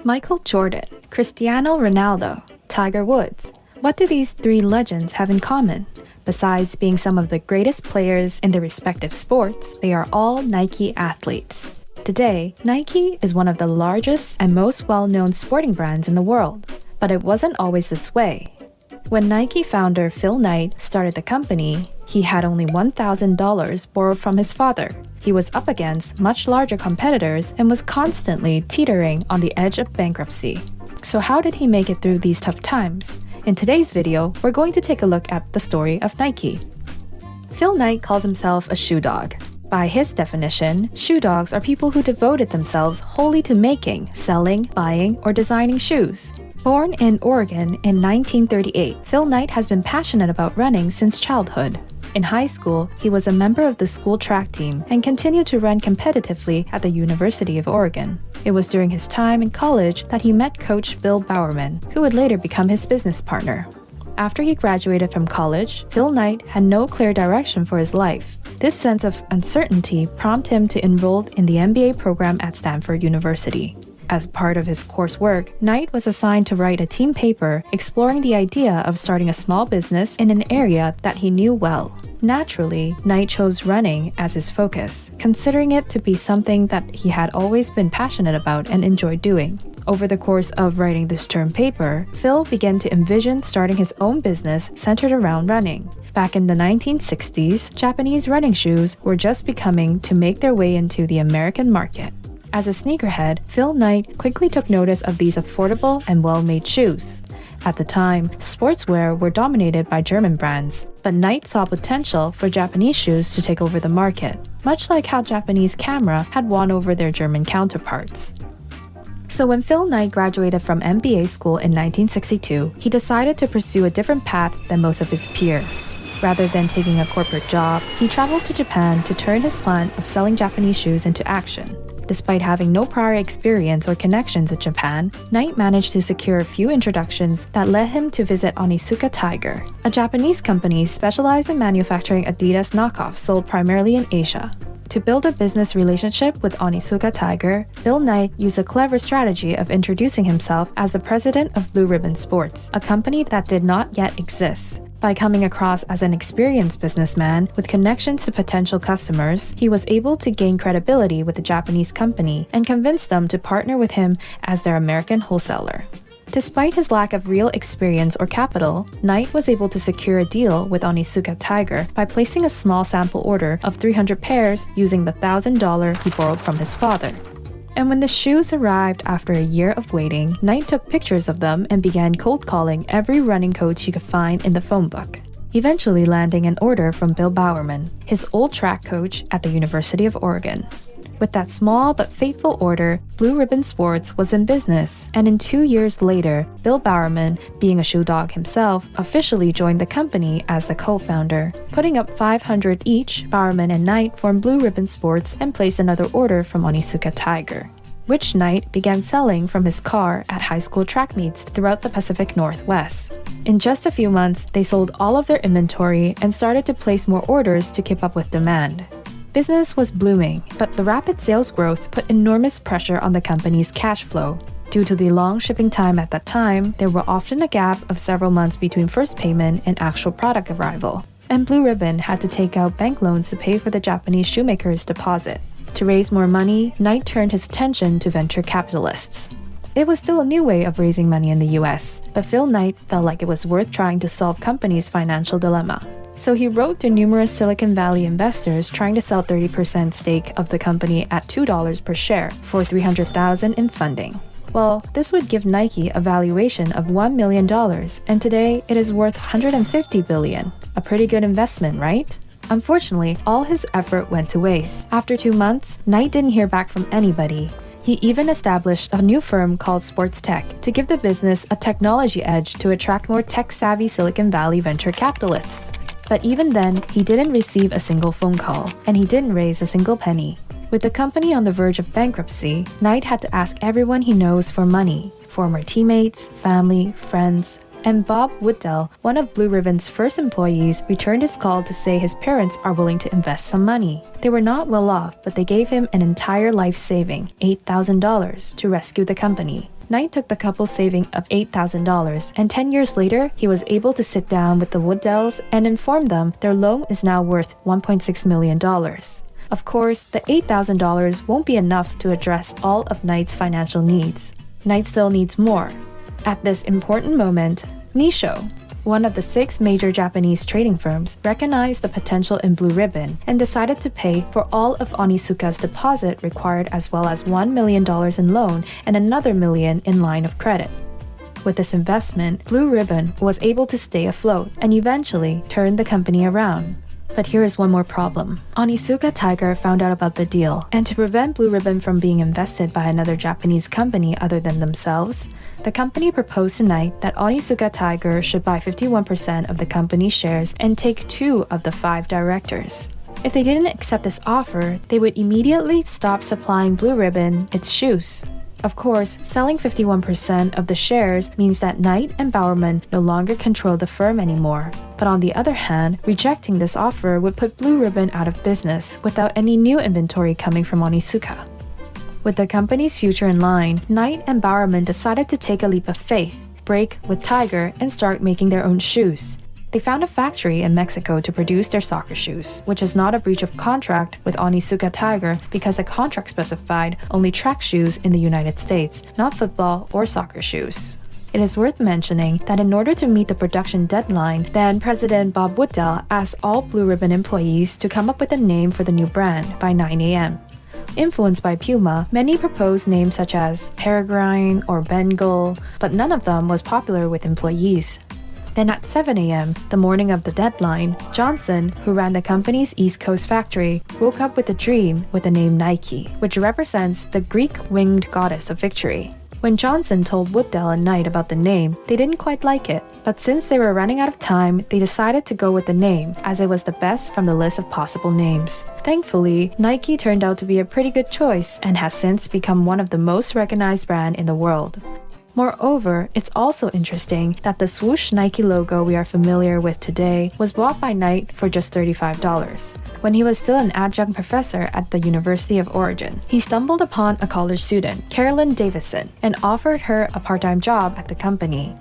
Michael Jordan, Cristiano Ronaldo, Tiger Woods. What do these three legends have in common? Besides being some of the greatest players in their respective sports, they are all Nike athletes. Today, Nike is one of the largest and most well-known sporting brands in the world. But it wasn't always this way. When Nike founder Phil Knight started the company, he had only $1,000 borrowed from his father. He was up against much larger competitors and was constantly teetering on the edge of bankruptcy. So how did he make it through these tough times? In today's video, we're going to take a look at the story of Nike. Phil Knight calls himself a shoe dog. By his definition, shoe dogs are people who devoted themselves wholly to making, selling, buying, or designing shoes. Born in Oregon in 1938, Phil Knight has been passionate about running since childhood. In high school, he was a member of the school track team and continued to run competitively at the University of Oregon. It was during his time in college that he met coach Bill Bowerman, who would later become his business partner. After he graduated from college, Phil Knight had no clear direction for his life. This sense of uncertainty prompted him to enroll in the MBA program at Stanford University. As part of his coursework, Knight was assigned to write a team paper exploring the idea of starting a small business in an area that he knew well. Naturally, Knight chose running as his focus, considering it to be something that he had always been passionate about and enjoyed doing. Over the course of writing this term paper, Phil began to envision starting his own business centered around running. Back in the 1960s, Japanese running shoes were just beginning to make their way into the American market. As a sneakerhead, Phil Knight quickly took notice of these affordable and well-made shoes. At the time, sportswear were dominated by German brands, but Knight saw potential for Japanese shoes to take over the market, much like how Japanese camera had won over their German counterparts. So when Phil Knight graduated from MBA school in 1962, he decided to pursue a different path than most of his peers. Rather than taking a corporate job, he traveled to Japan to turn his plan of selling Japanese shoes into action. Despite having no prior experience or connections in Japan, Knight managed to secure a few introductions that led him to visit Onitsuka Tiger, a Japanese company specialized in manufacturing Adidas knockoffs sold primarily in Asia. To build a business relationship with Onitsuka Tiger, Phil Knight used a clever strategy of introducing himself as the president of Blue Ribbon Sports, a company that did not yet exist. By coming across as an experienced businessman with connections to potential customers, he was able to gain credibility with the Japanese company and convince them to partner with him as their American wholesaler. Despite his lack of real experience or capital, Knight was able to secure a deal with Onitsuka Tiger by placing a small sample order of 300 pairs using the $1,000 he borrowed from his father. And when the shoes arrived after a year of waiting, Knight took pictures of them and began cold calling every running coach he could find in the phone book, eventually landing an order from Bill Bowerman, his old track coach at the University of Oregon. With that small but faithful order, Blue Ribbon Sports was in business, and in 2 years later, Bill Bowerman, being a shoe dog himself, officially joined the company as the co-founder. Putting up $500 each, Bowerman and Knight formed Blue Ribbon Sports and placed another order from Onitsuka Tiger, which Knight began selling from his car at high school track meets throughout the Pacific Northwest. In just a few months, they sold all of their inventory and started to place more orders to keep up with demand. Business was blooming, but the rapid sales growth put enormous pressure on the company's cash flow. Due to the long shipping time at that time, there were often a gap of several months between first payment and actual product arrival. And Blue Ribbon had to take out bank loans to pay for the Japanese shoemaker's deposit. To raise more money, Knight turned his attention to venture capitalists. It was still a new way of raising money in the US, but Phil Knight felt like it was worth trying to solve company's financial dilemma. So he wrote to numerous Silicon Valley investors trying to sell 30% stake of the company at $2 per share for $300,000 in funding. Well, this would give Nike a valuation of $1 million, and today it is worth $150 billion. A pretty good investment, right? Unfortunately, all his effort went to waste. After 2 months, Knight didn't hear back from anybody. He even established a new firm called Sports Tech to give the business a technology edge to attract more tech-savvy Silicon Valley venture capitalists. But even then, he didn't receive a single phone call, and he didn't raise a single penny. With the company on the verge of bankruptcy, Knight had to ask everyone he knows for money, former teammates, family, friends, and Bob Woodell, one of Blue Ribbon's first employees, returned his call to say his parents are willing to invest some money. They were not well off, but they gave him an entire life saving, $8,000, to rescue the company. Knight took the couple's saving of $8,000, and 10 years later, he was able to sit down with the Woodells and inform them their loan is now worth $1.6 million. Of course, the $8,000 won't be enough to address all of Knight's financial needs. Knight still needs more. At this important moment, Nisho, one of the 6 major Japanese trading firms, recognized the potential in Blue Ribbon and decided to pay for all of Onitsuka's deposit required, as well as $1 million in loan and another $1 million in line of credit. With this investment, Blue Ribbon was able to stay afloat and eventually turn the company around. But here is one more problem. Onitsuka Tiger found out about the deal, and to prevent Blue Ribbon from being invested by another Japanese company other than themselves, the company proposed to Knight that Onitsuka Tiger should buy 51% of the company's shares and take 2 of the 5 directors. If they didn't accept this offer, they would immediately stop supplying Blue Ribbon its shoes. Of course, selling 51% of the shares means that Knight and Bowerman no longer control the firm anymore. But on the other hand, rejecting this offer would put Blue Ribbon out of business without any new inventory coming from Onitsuka. With the company's future in line, Knight and Bowerman decided to take a leap of faith, break with Tiger, and start making their own shoes. They found a factory in Mexico to produce their soccer shoes, which is not a breach of contract with Onitsuka Tiger because the contract specified only track shoes in the United States, not football or soccer shoes. It is worth mentioning that in order to meet the production deadline, then President Bob Woodell asked all Blue Ribbon employees to come up with a name for the new brand by 9 a.m. Influenced by Puma, many proposed names such as Peregrine or Bengal, but none of them was popular with employees. Then at 7 a.m., the morning of the deadline, Johnson, who ran the company's East Coast factory, woke up with a dream with the name Nike, which represents the Greek winged goddess of victory. When Johnson told Woodell and Knight about the name, they didn't quite like it, but since they were running out of time, they decided to go with the name, as it was the best from the list of possible names. Thankfully, Nike turned out to be a pretty good choice and has since become one of the most recognized brands in the world. Moreover, it's also interesting that the swoosh Nike logo we are familiar with today was bought by Knight for just $35. When he was still an adjunct professor at the University of Oregon, he stumbled upon a college student, Carolyn Davison, and offered her a part-time job at the company.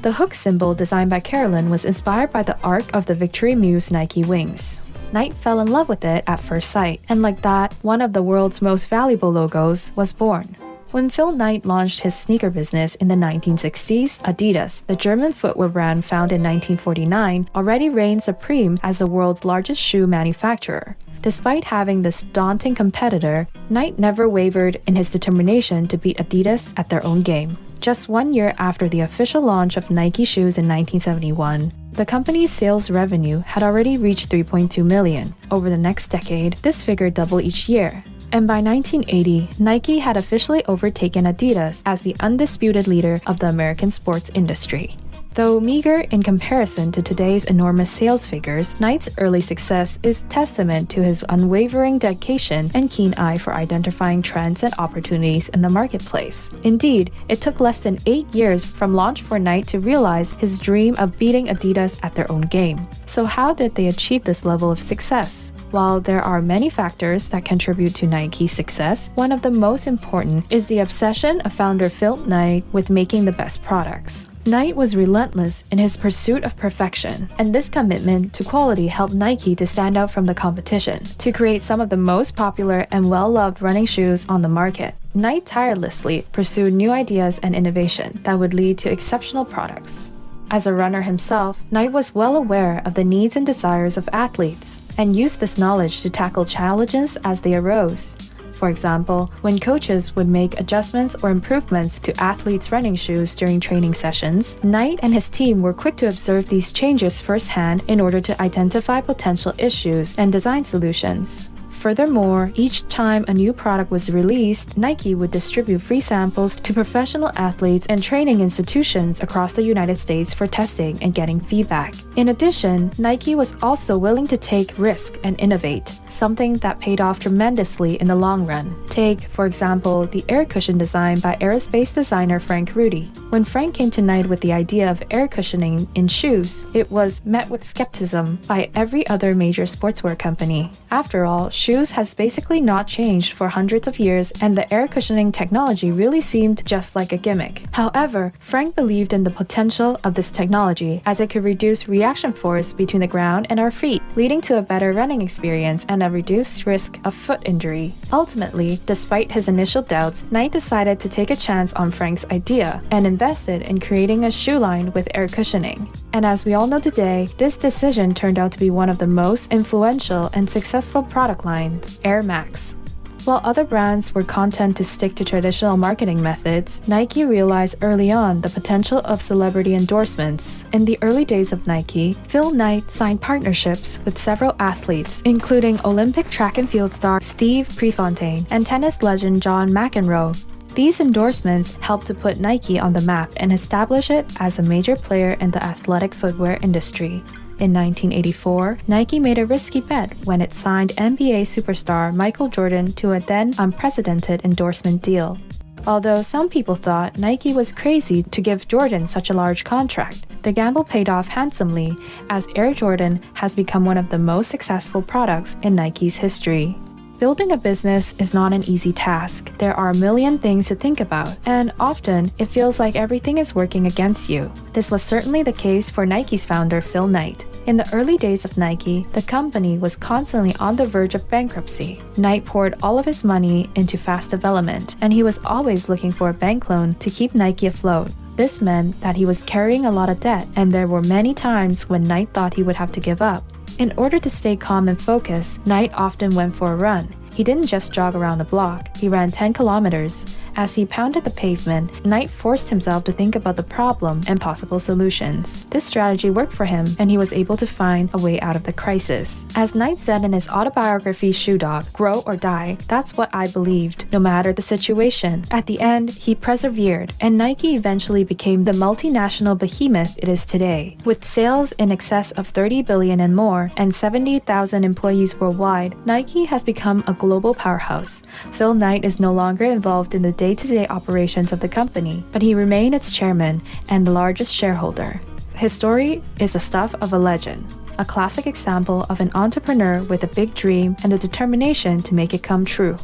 The hook symbol designed by Carolyn was inspired by the arc of the Victory Muse Nike wings. Knight fell in love with it at first sight, and like that, one of the world's most valuable logos was born. When Phil Knight launched his sneaker business in the 1960s, Adidas, the German footwear brand founded in 1949, already reigned supreme as the world's largest shoe manufacturer. Despite having this daunting competitor, Knight never wavered in his determination to beat Adidas at their own game. Just 1 year after the official launch of Nike shoes in 1971, the company's sales revenue had already reached $3.2 million. Over the next decade, this figure doubled each year. And by 1980, Nike had officially overtaken Adidas as the undisputed leader of the American sports industry. Though meager in comparison to today's enormous sales figures, Knight's early success is testament to his unwavering dedication and keen eye for identifying trends and opportunities in the marketplace. Indeed, it took less than 8 years from launch for Knight to realize his dream of beating Adidas at their own game. So how did they achieve this level of success? While there are many factors that contribute to Nike's success, one of the most important is the obsession of founder Phil Knight with making the best products. Knight was relentless in his pursuit of perfection, and this commitment to quality helped Nike to stand out from the competition, to create some of the most popular and well-loved running shoes on the market. Knight tirelessly pursued new ideas and innovation that would lead to exceptional products. As a runner himself, Knight was well aware of the needs and desires of athletes, and used this knowledge to tackle challenges as they arose. For example, when coaches would make adjustments or improvements to athletes' running shoes during training sessions, Knight and his team were quick to observe these changes firsthand in order to identify potential issues and design solutions. Furthermore, each time a new product was released, Nike would distribute free samples to professional athletes and training institutions across the United States for testing and getting feedback. In addition, Nike was also willing to take risks and innovate, something that paid off tremendously in the long run. Take, for example, the air cushion design by aerospace designer Frank Rudy. When Frank came to Knight with the idea of air cushioning in shoes, it was met with skepticism by every other major sportswear company. After all, shoes has basically not changed for hundreds of years, and the air cushioning technology really seemed just like a gimmick. However, Frank believed in the potential of this technology as it could reduce reaction force between the ground and our feet, leading to a better running experience and a reduced risk of foot injury. Ultimately, despite his initial doubts, Knight decided to take a chance on Frank's idea and invested in creating a shoe line with air cushioning. And as we all know today, this decision turned out to be one of the most influential and successful product lines, Air Max. While other brands were content to stick to traditional marketing methods, Nike realized early on the potential of celebrity endorsements. In the early days of Nike, Phil Knight signed partnerships with several athletes, including Olympic track and field star Steve Prefontaine and tennis legend John McEnroe. These endorsements helped to put Nike on the map and establish it as a major player in the athletic footwear industry. In 1984, Nike made a risky bet when it signed NBA superstar Michael Jordan to a then unprecedented endorsement deal. Although some people thought Nike was crazy to give Jordan such a large contract, the gamble paid off handsomely as Air Jordan has become one of the most successful products in Nike's history. Building a business is not an easy task. There are a million things to think about, and often it feels like everything is working against you. This was certainly the case for Nike's founder Phil Knight. In the early days of Nike, the company was constantly on the verge of bankruptcy. Knight poured all of his money into fast development, and he was always looking for a bank loan to keep Nike afloat. This meant that he was carrying a lot of debt, and there were many times when Knight thought he would have to give up. In order to stay calm and focused, Knight often went for a run. He didn't just jog around the block, he ran 10 kilometers. As he pounded the pavement, Knight forced himself to think about the problem and possible solutions. This strategy worked for him, and he was able to find a way out of the crisis. As Knight said in his autobiography Shoe Dog, "Grow or die, that's what I believed, no matter the situation." At the end, he persevered, and Nike eventually became the multinational behemoth it is today. With sales in excess of $30 billion and more, and 70,000 employees worldwide, Nike has become a global powerhouse. Phil Knight is no longer involved in the day-to-day operations of the company, but he remained its chairman and the largest shareholder. His story is the stuff of a legend, a classic example of an entrepreneur with a big dream and the determination to make it come true.